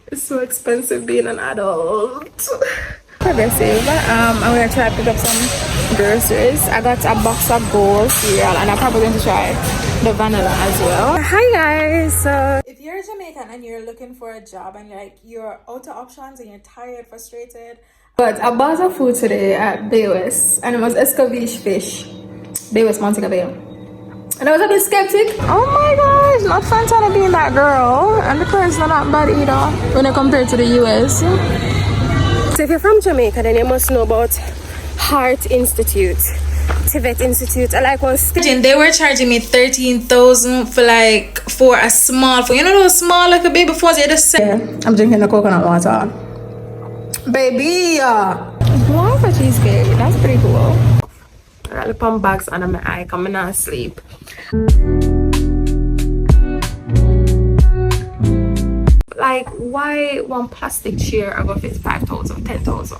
It's so expensive being an adult. Progressive. I'm gonna try to pick up some groceries. I got a box of bowl cereal and I'm probably going to try the vanilla as well. Hi guys. So if you're Jamaican and you're looking for a job and you're out of options and you're tired, frustrated. But I bought some food today at Baywest and it was escovitch fish. Baywest Montego Bay. And I was a bit skeptic. Oh my gosh, not fun trying to be that girl. And the price are not bad either when I compare to the US. So if you're from Jamaica, then you must know about Heart Institute, Tivet Institute. I like one station. They were charging me 13,000 for a small phone. You know those small like a baby phones you just say? Yeah, I'm drinking the coconut water. Baby! Wow, for cheesecake. That's pretty cool. I got the pump bags under my eye coming out sleep. Like, why one plastic chair about 55,000, 10,000?